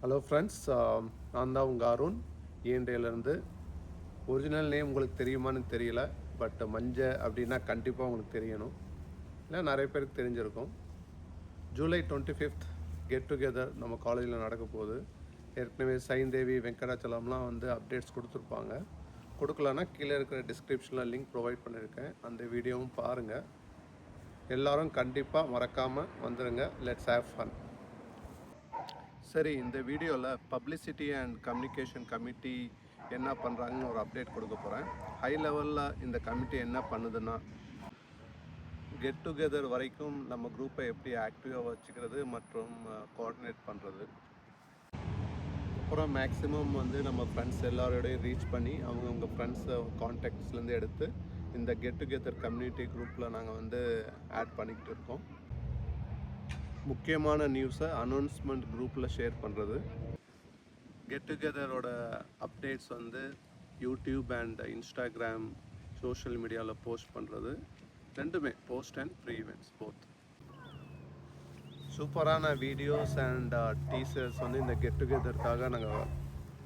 Hello friends, நான் தான் உங்கள் அருண் ஏண்டேலேருந்து. ஒரிஜினல் நேம் உங்களுக்கு தெரியுமான்னு தெரியல, பட் மஞ்ச அப்படின்னா கண்டிப்பாக உங்களுக்கு தெரியணும், இல்லை நிறைய பேருக்கு தெரிஞ்சிருக்கும். ஜூலை 25th கெட் டுகெதர் நம்ம காலேஜில் நடக்க போகுது. ஏற்கனவே சைந்தேவி வெங்கடாச்சலம்லாம் வந்து அப்டேட்ஸ் கொடுத்துருப்பாங்க. கொடுக்கலன்னா கீழே இருக்கிற டிஸ்கிரிப்ஷனில் லிங்க் ப்ரொவைட் பண்ணியிருக்கேன், அந்த வீடியோவும் பாருங்கள். எல்லோரும் கண்டிப்பாக மறக்காமல் வந்துடுங்க. Let's have fun. சரி, இந்த வீடியோவில் பப்ளிசிட்டி அண்ட் கம்யூனிகேஷன் கமிட்டி என்ன பண்ணுறாங்கன்னு ஒரு அப்டேட் கொடுக்க போகிறேன். ஹை லெவலில் இந்த கமிட்டி என்ன பண்ணுதுன்னா, கெட் டுகெதர் வரைக்கும் நம்ம குரூப்பை எப்படி ஆக்டிவாக வச்சுக்கிறது மற்றும் கோஆர்டினேட் பண்ணுறது. அப்புறம் மேக்ஸிமம் வந்து நம்ம ஃப்ரெண்ட்ஸ் எல்லாரோடையும் ரீச் பண்ணி அவங்கவுங்க ஃப்ரெண்ட்ஸை கான்டாக்ட்ஸ்லேருந்து எடுத்து இந்த கெட் டுகெதர் கம்யூனிட்டி குரூப்பில் நாங்கள் வந்து ஆட் பண்ணிக்கிட்டு இருக்கோம். முக்கியமான நியூஸை அனௌன்ஸ்மெண்ட் குரூப்பில் ஷேர் பண்ணுறது. கெட் டுகெதரோட அப்டேட்ஸ் வந்து யூடியூப் அண்ட் இன்ஸ்டாகிராம் சோஷியல் மீடியாவில் போஸ்ட் பண்ணுறது. ரெண்டுமே post and pre events both. சூப்பரான வீடியோஸ் அண்ட் டீசர்ஸ் வந்து இந்த கெட் டுகெதருக்காக நாங்கள்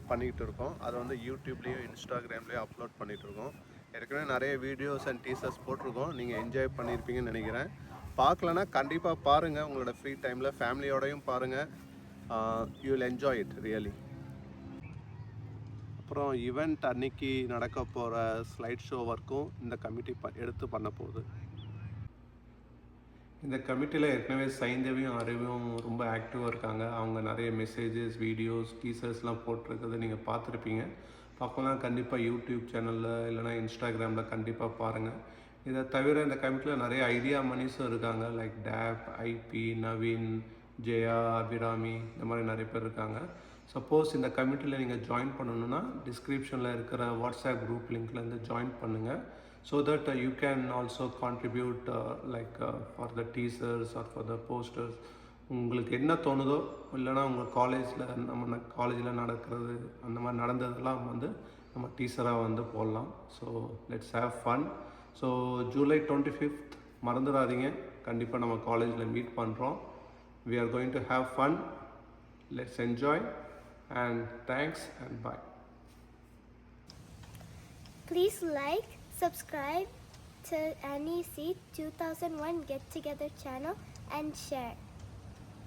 பண்ணிக்கிட்டு இருக்கோம். அதை வந்து யூடியூப்லேயும் இன்ஸ்டாகிராம்லேயும் அப்லோட் பண்ணிகிட்ருக்கோம். ஏற்கனவே நிறைய வீடியோஸ் அண்ட் டீசர்ஸ் போட்டிருக்கோம். நீங்கள் என்ஜாய் பண்ணியிருப்பீங்கன்னு நினைக்கிறேன். பார்க்கலன்னா கண்டிப்பாக பாருங்கள், உங்களோட ஃப்ரீ டைமில் ஃபேமிலியோடையும் பாருங்கள். You will enjoy it really. அப்புறம் ஈவெண்ட் அன்னைக்கு நடக்க போகிற ஸ்லைட் ஷோ ஒர்க்கும் இந்த கமிட்டி எடுத்து பண்ண போகுது. இந்த கமிட்டியில் ஏற்கனவே சைந்தேவியும் அறிவும் ரொம்ப ஆக்டிவாக இருக்காங்க. அவங்க நிறைய மெசேஜஸ், வீடியோஸ், டீசர்ஸ்லாம் போட்டிருக்கிறது நீங்கள் பார்த்துருப்பீங்க. பார்க்கலாம் கண்டிப்பாக யூடியூப் சேனலில் இல்லைனா இன்ஸ்டாகிராமில் கண்டிப்பாக பாருங்கள். இதை தவிர இந்த கமிட்டியில் நிறைய ஐடியா மணிஸும் இருக்காங்க. லைக் டேப், ஐபி, நவீன், ஜெயா, அபிராமி, இந்த மாதிரி நிறைய பேர் இருக்காங்க. சப்போஸ் இந்த கமிட்டியில் நீங்கள் ஜாயின் பண்ணணுன்னா டிஸ்கிரிப்ஷனில் இருக்கிற வாட்ஸ்அப் குரூப் லிங்க்லேருந்து ஜாயின் பண்ணுங்கள். So that you can also contribute like for the teasers or for the posters. உங்களுக்கு என்ன தோணுதோ, இல்லைனா உங்கள் காலேஜில் நம்ம காலேஜில் நடக்கிறது அந்த மாதிரி நடந்ததெல்லாம் வந்து நம்ம டீசராக வந்து போடலாம். So let's have fun. So July 25th மறந்துடாதீங்க, கண்டிப்பாக நம்ம காலேஜில் மீட் பண்ணுறோம். We are going to have fun. Let's enjoy and thanks and bye. Please like, subscribe to NEC 2001 Get Together channel and share.